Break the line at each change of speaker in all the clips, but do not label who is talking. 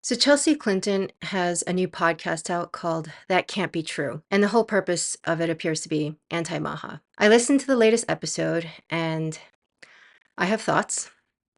So, Chelsea Clinton has a new podcast out called That Can't Be True, and the whole purpose of it appears to be anti MAHA. I listened to the latest episode and I have thoughts.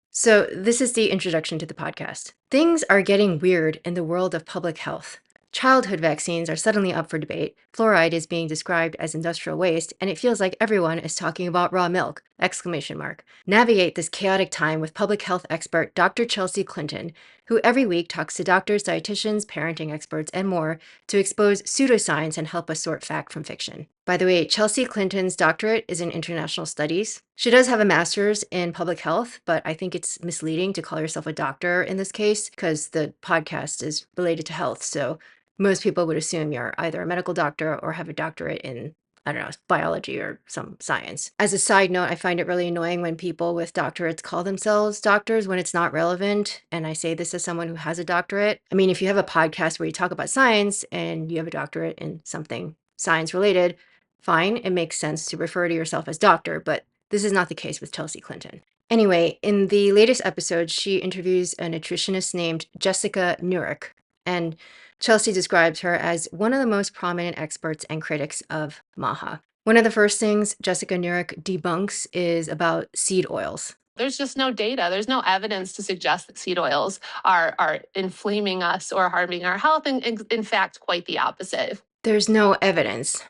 So, this is the introduction to the podcast. Things are getting weird in the world of public health. Childhood vaccines are suddenly up for debate. Fluoride is being described as industrial waste, and it feels like everyone is talking about raw milk! Exclamation mark. Navigate this chaotic time with public health expert Dr. Chelsea Clinton, who every week talks to doctors, dietitians, parenting experts, and more to expose pseudoscience and help us sort fact from fiction. By the way, Chelsea Clinton's doctorate is in international studies. She does have a master's in public health, but I think it's misleading to call yourself a doctor in this case because the podcast is related to health. So most people would assume you're either a medical doctor or have a doctorate in, I don't know, biology or some science. As a side note, I find it really annoying when people with doctorates call themselves doctors when it's not relevant. And I say this as someone who has a doctorate. I mean, if you have a podcast where you talk about science and you have a doctorate in something science related, fine, it makes sense to refer to yourself as doctor, but this is not the case with Chelsea Clinton. Anyway, in the latest episode, she interviews a nutritionist named Jessica Nurek, and Chelsea describes her as one of the most prominent experts and critics of MAHA. One of the first things Jessica Nurek debunks is about seed oils.
There's just no data. There's no evidence to suggest that seed oils are inflaming us or harming our health. And in fact, quite the opposite.
There's no evidence.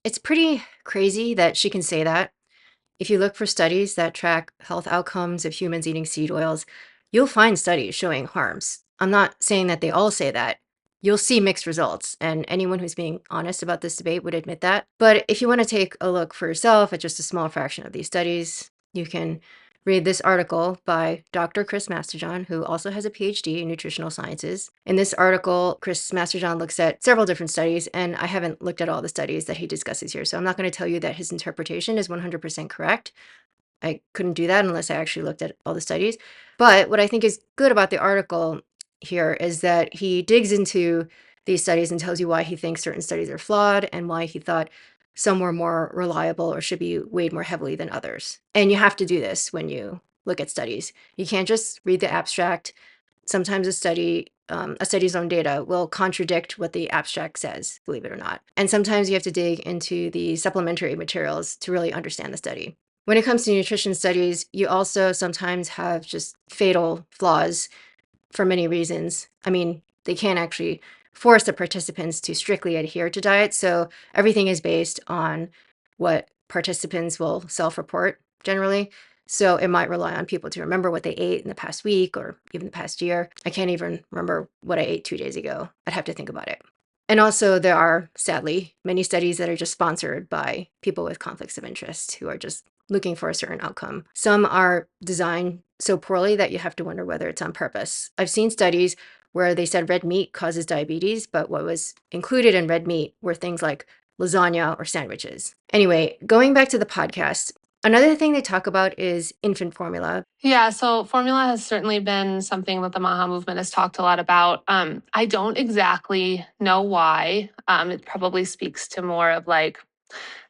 It's pretty crazy that she can say that. If you look for studies that track health outcomes of humans eating seed oils, you'll find studies showing harms. I'm not saying that they all say that. You'll see mixed results, and anyone who's being honest about this debate would admit that. But if you want to take a look for yourself at just a small fraction of these studies, you can read this article by Dr. Chris Masterjohn, who also has a PhD in nutritional sciences. In this article, Chris Masterjohn looks at several different studies, and I haven't looked at all the studies that he discusses here, so I'm not going to tell you that his interpretation is 100% correct. I couldn't do that unless I actually looked at all the studies. But what I think is good about the article here is that he digs into these studies and tells you why he thinks certain studies are flawed and why he thought some were more reliable or should be weighed more heavily than others. And you have to do this when you look at studies. You can't just read the abstract. Sometimes a study's own data will contradict what the abstract says, believe it or not. And sometimes you have to dig into the supplementary materials to really understand the study. When it comes to nutrition studies, you also sometimes have just fatal flaws for many reasons. I mean, they can't actually force the participants to strictly adhere to diet. So everything is based on what participants will self-report generally. So it might rely on people to remember what they ate in the past week or even the past year. I can't even remember what I ate 2 days ago. I'd have to think about it. And also there are, sadly, many studies that are just sponsored by people with conflicts of interest who are just looking for a certain outcome. Some are designed so poorly that you have to wonder whether it's on purpose. I've seen studies where they said red meat causes diabetes, but what was included in red meat were things like lasagna or sandwiches. Anyway, going back to the podcast, another thing they talk about is infant formula.
Yeah, so formula has certainly been something that the MAHA movement has talked a lot about. I don't exactly know why. It probably speaks to more of like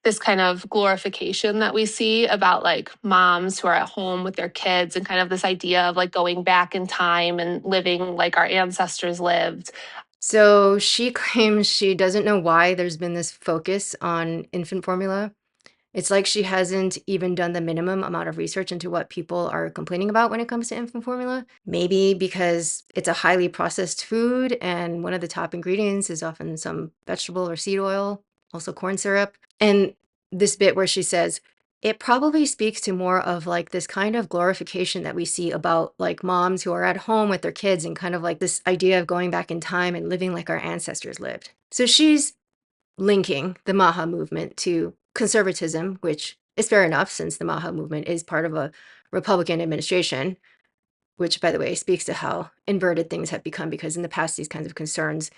this kind of glorification that we see about like moms who are at home with their kids and kind of this idea of like going back in time and living like our ancestors lived.
So she claims she doesn't know why there's been this focus on infant formula. It's like she hasn't even done the minimum amount of research into what people are complaining about when it comes to infant formula. Maybe because it's a highly processed food and one of the top ingredients is often some vegetable or seed oil, also corn syrup. And this bit where she says, it probably speaks to more of like this kind of glorification that we see about like moms who are at home with their kids and kind of like this idea of going back in time and living like our ancestors lived. So she's linking the MAHA movement to conservatism, which is fair enough since the MAHA movement is part of a Republican administration, which, by the way, speaks to how inverted things have become because in the past, these kinds of concerns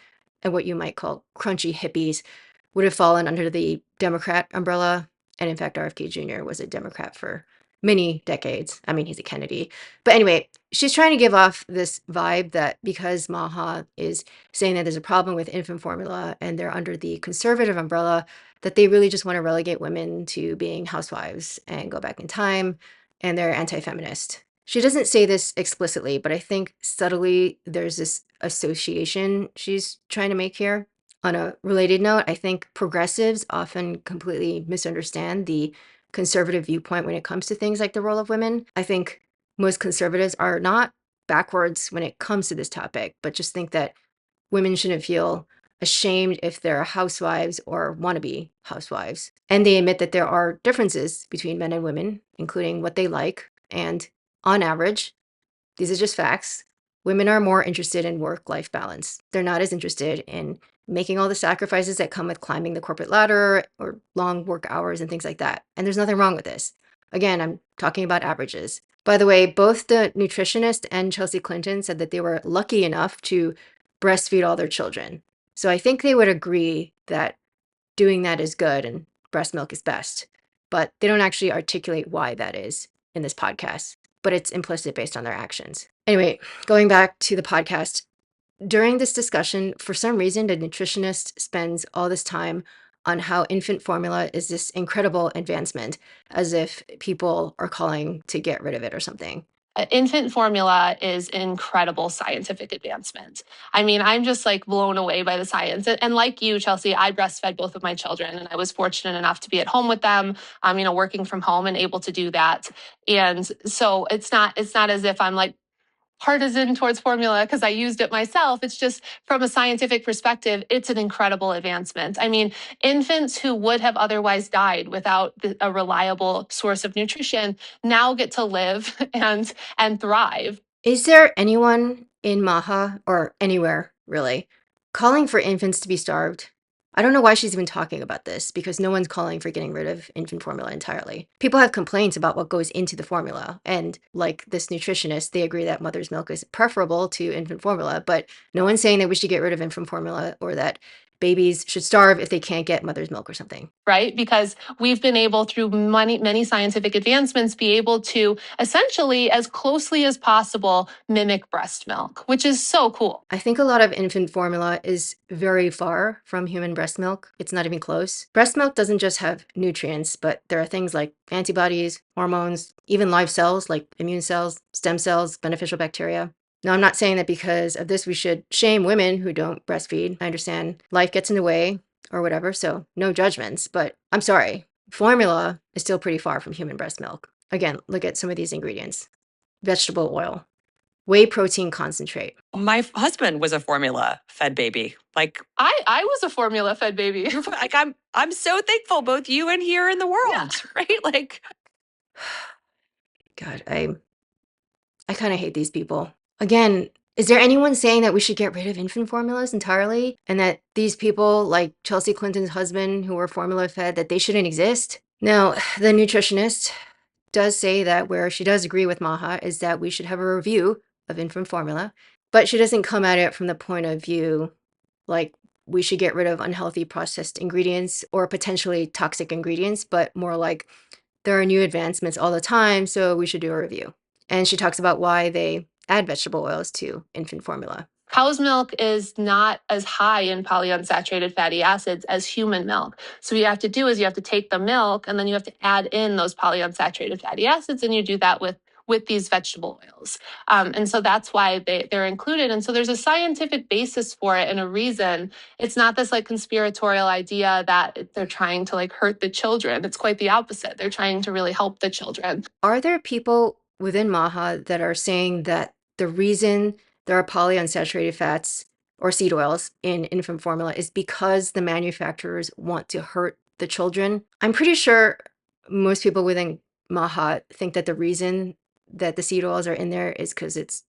and what you might call crunchy hippies would have fallen under the Democrat umbrella. And in fact, RFK Jr. was a Democrat for many decades. I mean, he's a Kennedy. But anyway, she's trying to give off this vibe that because MAHA is saying that there's a problem with infant formula and they're under the conservative umbrella, that they really just want to relegate women to being housewives and go back in time, and they're anti-feminist. She doesn't say this explicitly, but I think subtly there's this association she's trying to make here. On a related note, I think progressives often completely misunderstand the conservative viewpoint when it comes to things like the role of women. I think most conservatives are not backwards when it comes to this topic, but just think that women shouldn't feel ashamed if they're housewives or wannabe housewives. And they admit that there are differences between men and women, including what they like. And on average, these are just facts. Women are more interested in work life balance. They're not as interested in making all the sacrifices that come with climbing the corporate ladder or long work hours and things like that. And there's nothing wrong with this. Again, I'm talking about averages. By the way, both the nutritionist and Chelsea Clinton said that they were lucky enough to breastfeed all their children. So I think they would agree that doing that is good and breast milk is best. But they don't actually articulate why that is in this podcast, but it's implicit based on their actions. Anyway, going back to the podcast, during this discussion, for some reason, the nutritionist spends all this time on how infant formula is this incredible advancement, as if people are calling to get rid of it or something.
Infant formula is incredible scientific advancement. I mean, I'm just like blown away by the science. And like you, Chelsea, I breastfed both of my children, and I was fortunate enough to be at home with them, working from home and able to do that. And so it's not as if I'm like partisan towards formula because I used it myself. It's just from a scientific perspective, it's an incredible advancement. I mean, infants who would have otherwise died without a reliable source of nutrition now get to live and thrive.
Is there anyone in MAHA or anywhere really calling for infants to be starved? I don't know why she's even talking about this because no one's calling for getting rid of infant formula entirely. People have complaints about what goes into the formula. And like this nutritionist, they agree that mother's milk is preferable to infant formula, but no one's saying that we should get rid of infant formula or that babies should starve if they can't get mother's milk or something.
Right? Because we've been able, through many scientific advancements, be able to essentially, as closely as possible, mimic breast milk, which is so cool.
I think a lot of infant formula is very far from human breast milk. It's not even close. Breast milk doesn't just have nutrients, but there are things like antibodies, hormones, even live cells like immune cells, stem cells, beneficial bacteria. Now, I'm not saying that because of this we should shame women who don't breastfeed. I understand life gets in the way or whatever, so no judgments, but I'm sorry. Formula is still pretty far from human breast milk. Again, look at some of these ingredients. Vegetable oil, whey protein concentrate.
My husband was a formula fed baby. Like
I was a formula fed baby.
like I'm so thankful both you and here in the world,
Yeah.
right? Like
God, I kind of hate these people. Again, is there anyone saying that we should get rid of infant formulas entirely and that these people like Chelsea Clinton's husband who were formula fed that they shouldn't exist? Now, the nutritionist does say that where she does agree with MAHA is that we should have a review of infant formula, but she doesn't come at it from the point of view like we should get rid of unhealthy processed ingredients or potentially toxic ingredients, but more like there are new advancements all the time, so we should do a review. And she talks about why they add vegetable oils to infant formula.
Cow's milk is not as high in polyunsaturated fatty acids as human milk. So what you have to do is you have to take the milk and then you have to add in those polyunsaturated fatty acids, and you do that with these vegetable oils. And so that's why they're included. And so there's a scientific basis for it and a reason. It's not this like conspiratorial idea that they're trying to like hurt the children. It's quite the opposite. They're trying to really help the children.
Are there people within MAHA that are saying that the reason there are polyunsaturated fats or seed oils in infant formula is because the manufacturers want to hurt the children? I'm pretty sure most people within MAHA think that the reason that the seed oils are in there is because it's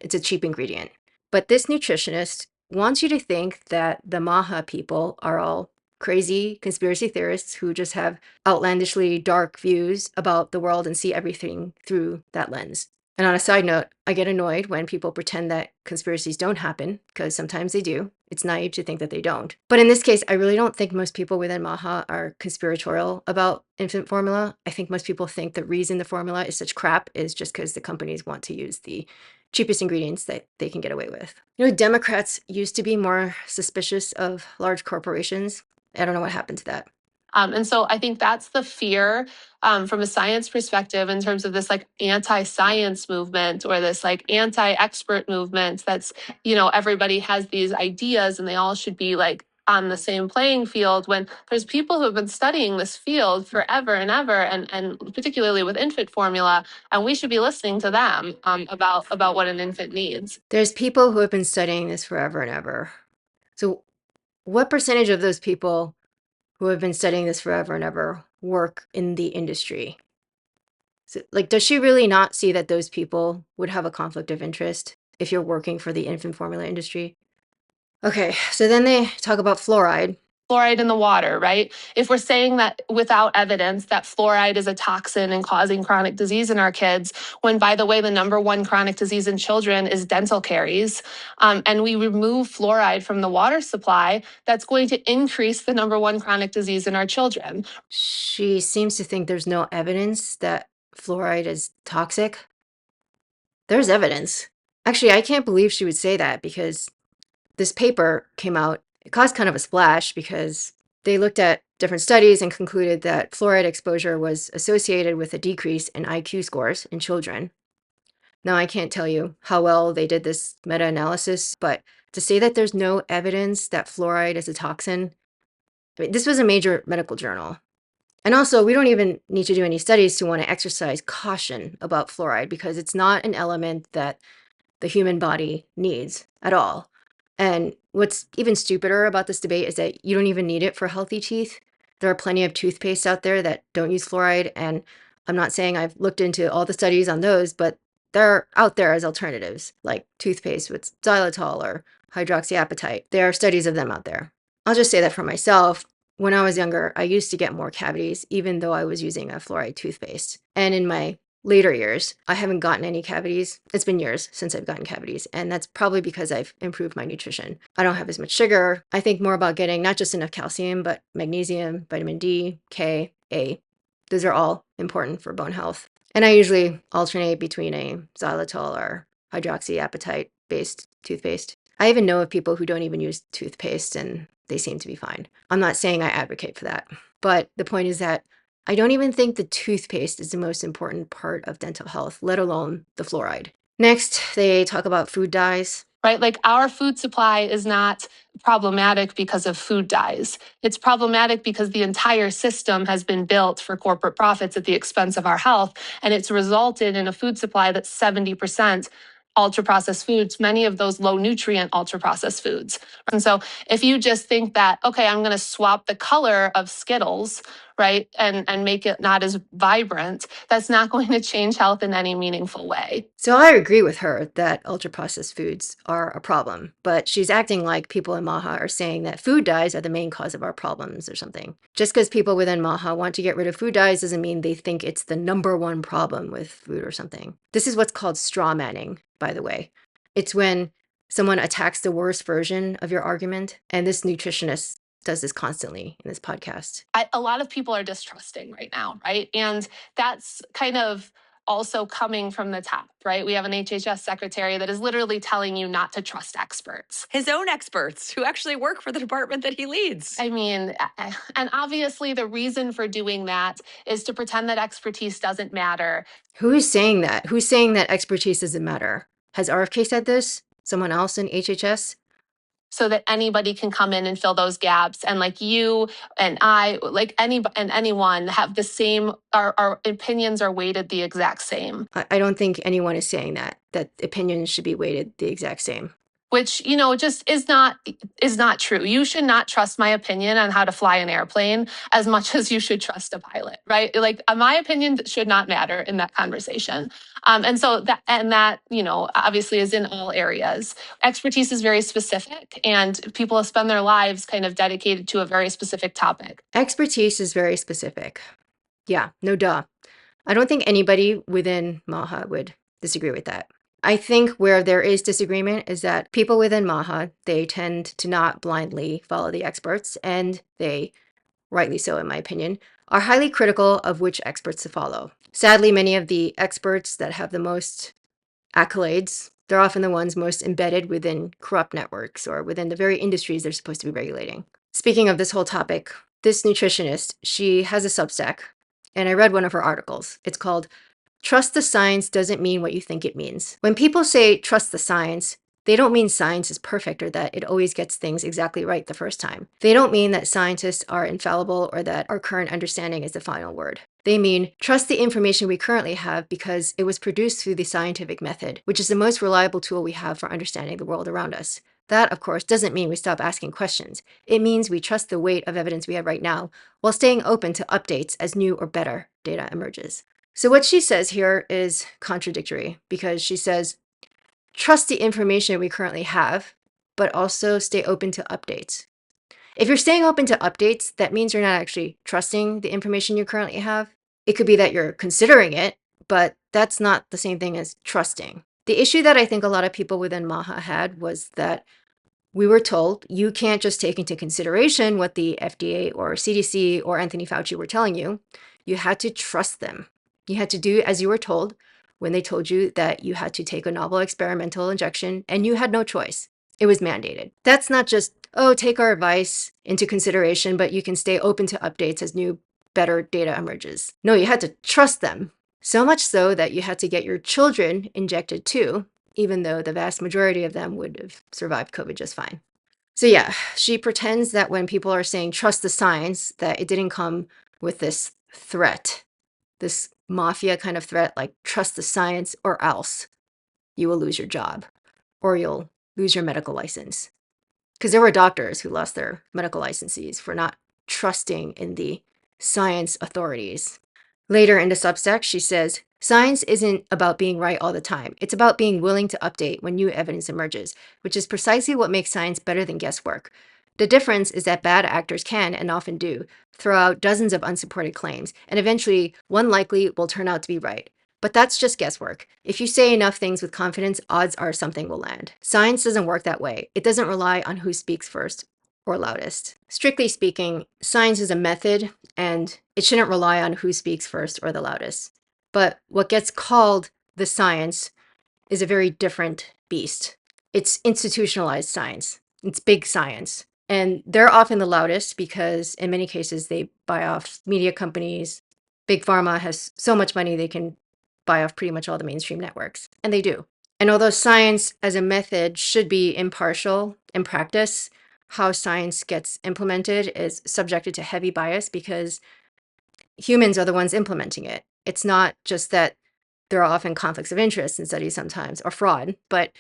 a cheap ingredient. But this nutritionist wants you to think that the MAHA people are all crazy conspiracy theorists who just have outlandishly dark views about the world and see everything through that lens. And on a side note, I get annoyed when people pretend that conspiracies don't happen, because sometimes they do. It's naive to think that they don't. But in this case, I really don't think most people within MAHA are conspiratorial about infant formula. I think most people think the reason the formula is such crap is just because the companies want to use the cheapest ingredients that they can get away with. You know, Democrats used to be more suspicious of large corporations. I don't know what happened to that.
And so I think that's the fear from a science perspective in terms of this like anti-science movement or this like anti-expert movement that's, everybody has these ideas and they all should be like on the same playing field when there's people who have been studying this field forever and ever and particularly with infant formula, and we should be listening to them about what an infant needs.
There's people who have been studying this forever and ever. So what percentage of those people who have been studying this forever and ever work in the industry? So, like, does she really not see that those people would have a conflict of interest if you're working for the infant formula industry? Okay, so then they talk about fluoride.
Fluoride in the water, right? If we're saying that without evidence that fluoride is a toxin and causing chronic disease in our kids, when by the way, the number one chronic disease in children is dental caries, and we remove fluoride from the water supply, that's going to increase the number one chronic disease in our children.
She seems to think there's no evidence that fluoride is toxic. There's evidence. Actually, I can't believe she would say that because this paper came out. It caused kind of a splash because they looked at different studies and concluded that fluoride exposure was associated with a decrease in IQ scores in children. Now, I can't tell you how well they did this meta-analysis, but to say that there's no evidence that fluoride is a toxin, I mean, this was a major medical journal. And also, we don't even need to do any studies to want to exercise caution about fluoride because it's not an element that the human body needs at all. And what's even stupider about this debate is that you don't even need it for healthy teeth. There are plenty of toothpaste out there that don't use fluoride. And I'm not saying I've looked into all the studies on those, but they're out there as alternatives, like toothpaste with xylitol or hydroxyapatite. There are studies of them out there. I'll just say that for myself. When I was younger, I used to get more cavities, even though I was using a fluoride toothpaste. And in my later years, I haven't gotten any cavities. It's been years since I've gotten cavities, and that's probably because I've improved my nutrition. I don't have as much sugar. I think more about getting not just enough calcium, but magnesium, vitamin D, K, A. Those are all important for bone health. And I usually alternate between a xylitol or hydroxyapatite-based toothpaste. I even know of people who don't even use toothpaste, and they seem to be fine. I'm not saying I advocate for that, but the point is that I don't even think the toothpaste is the most important part of dental health, let alone the fluoride. Next, they talk about food dyes.
Right? Like our food supply is not problematic because of food dyes. It's problematic because the entire system has been built for corporate profits at the expense of our health. And it's resulted in a food supply that's 70% ultra processed foods, many of those low nutrient ultra processed foods. And so if you just think that, okay, I'm going to swap the color of Skittles, right, and make it not as vibrant, that's not going to change health in any meaningful way.
So I agree with her that ultra processed foods are a problem, but she's acting like people in MAHA are saying that food dyes are the main cause of our problems or something. Just because people within MAHA want to get rid of food dyes doesn't mean they think it's the number one problem with food or something. This is what's called straw manning, by the way. It's when someone attacks the worst version of your argument, and this nutritionist does this constantly in this podcast.
A lot of people are distrusting right now, right? And that's kind of also coming from the top, right? We have an HHS secretary that is literally telling you not to trust experts.
His own experts who actually work for the department that he leads.
I mean, and obviously the reason for doing that is to pretend that expertise doesn't matter.
Who is saying that? Who's saying that expertise doesn't matter? Has RFK said this? Someone else in HHS?
So that anybody can come in and fill those gaps, and like you and I, like anyone have the same, our opinions are weighted the exact same.
I don't think anyone is saying that opinions should be weighted the exact same.
Which, just is not true. You should not trust my opinion on how to fly an airplane as much as you should trust a pilot, right? Like my opinion should not matter in that conversation. And so that obviously is in all areas. Expertise is very specific, and people spend their lives kind of dedicated to a very specific topic.
Expertise is very specific. Yeah, no duh. I don't think anybody within MAHA would disagree with that. I think where there is disagreement is that people within MAHA, they tend to not blindly follow the experts, and they, rightly so in my opinion, are highly critical of which experts to follow. Sadly, many of the experts that have the most accolades, they're often the ones most embedded within corrupt networks or within the very industries they're supposed to be regulating. Speaking of this whole topic, This nutritionist, she has a Substack, and I read one of her articles. It's called Trust the Science Doesn't Mean What You Think It Means. When people say trust the science, they don't mean science is perfect or that it always gets things exactly right the first time. They don't mean that scientists are infallible or that our current understanding is the final word. They mean trust the information we currently have because it was produced through the scientific method, which is the most reliable tool we have for understanding the world around us. That, of course, doesn't mean we stop asking questions. It means we trust the weight of evidence we have right now while staying open to updates as new or better data emerges. So what she says here is contradictory because she says, trust the information we currently have, but also stay open to updates. If you're staying open to updates, that means you're not actually trusting the information you currently have. It could be that you're considering it, but that's not the same thing as trusting. The issue that I think a lot of people within MAHA had was that we were told you can't just take into consideration what the FDA or CDC or Anthony Fauci were telling you. You had to trust them. You had to do as you were told when they told you that you had to take a novel experimental injection and you had no choice. It was mandated. That's not just, oh, take our advice into consideration, but you can stay open to updates as new, better data emerges. No, you had to trust them. So much so that you had to get your children injected too, even though the vast majority of them would have survived COVID just fine. So yeah, she pretends that when people are saying trust the science, that it didn't come with this threat, this mafia kind of threat, like trust the science or else you will lose your job or you'll lose your medical license. Because there were doctors who lost their medical licenses for not trusting in the science authorities. Later in the Substack, she says, science isn't about being right all the time. It's about being willing to update when new evidence emerges, which is precisely what makes science better than guesswork. The difference is that bad actors can, and often do, throw out dozens of unsupported claims, and eventually one likely will turn out to be right. But that's just guesswork. If you say enough things with confidence, odds are something will land. Science doesn't work that way. It doesn't rely on who speaks first or loudest. Strictly speaking, science is a method, and it shouldn't rely on who speaks first or the loudest. But what gets called the science is a very different beast. It's institutionalized science. It's big science. And they're often the loudest because in many cases they buy off media companies. Big pharma has so much money they can buy off pretty much all the mainstream networks. And they do. And although science as a method should be impartial in practice, how science gets implemented is subjected to heavy bias because humans are the ones implementing it. It's not just that there are often conflicts of interest in studies sometimes or fraud, but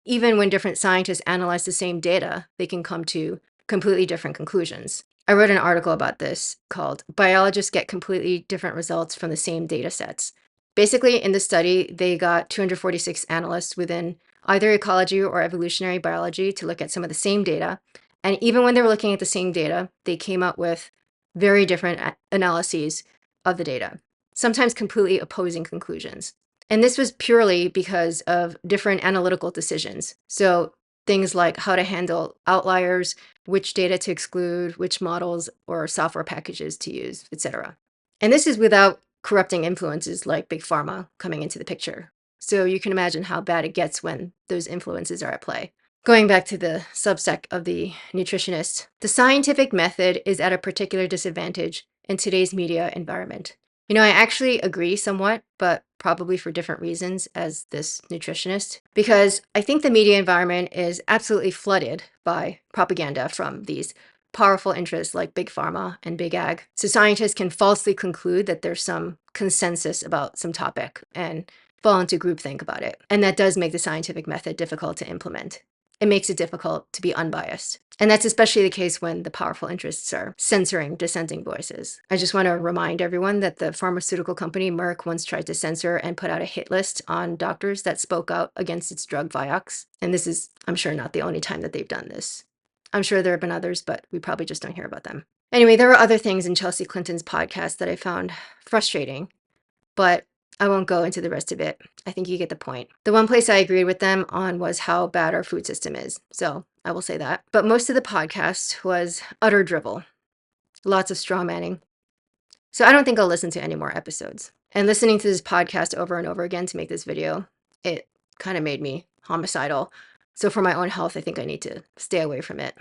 even when different scientists analyze the same data, they can come to completely different conclusions. I wrote an article about this called Biologists Get Completely Different Results from the Same Data Sets. Basically, in the study, they got 246 analysts within either ecology or evolutionary biology to look at some of the same data. And even when they were looking at the same data, they came up with very different analyses of the data, sometimes completely opposing conclusions. And this was purely because of different analytical decisions. So things like how to handle outliers, which data to exclude, which models or software packages to use, etc. And this is without corrupting influences like big pharma coming into the picture. So you can imagine how bad it gets when those influences are at play. Going back to the Substack of the nutritionist, the scientific method is at a particular disadvantage in today's media environment. You know, I actually agree somewhat, but probably for different reasons as this nutritionist, because I think the media environment is absolutely flooded by propaganda from these powerful interests like big pharma and big ag. So scientists can falsely conclude that there's some consensus about some topic and fall into groupthink about it. And that does make the scientific method difficult to implement. It makes it difficult to be unbiased. And that's especially the case when the powerful interests are censoring dissenting voices. I just want to remind everyone that the pharmaceutical company Merck once tried to censor and put out a hit list on doctors that spoke out against its drug Vioxx. And this is, I'm sure, not the only time that they've done this. I'm sure there have been others, but we probably just don't hear about them. Anyway, there were other things in Chelsea Clinton's podcast that I found frustrating, but I won't go into the rest of it. I think you get the point. The one place I agreed with them on was how bad our food system is. So I will say that. But most of the podcast was utter drivel, lots of straw manning. So I don't think I'll listen to any more episodes. And listening to this podcast over and over again to make this video, it kind of made me homicidal. So for my own health, I think I need to stay away from it.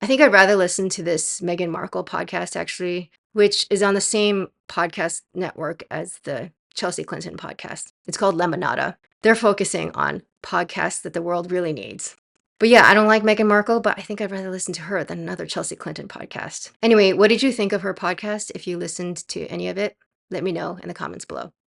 I think I'd rather listen to this Meghan Markle podcast, actually, which is on the same podcast network as the Chelsea Clinton podcast. It's called Lemonada. They're focusing on podcasts that the world really needs. But yeah, I don't like Meghan Markle, but I think I'd rather listen to her than another Chelsea Clinton podcast. Anyway, what did you think of her podcast? If you listened to any of it, let me know in the comments below.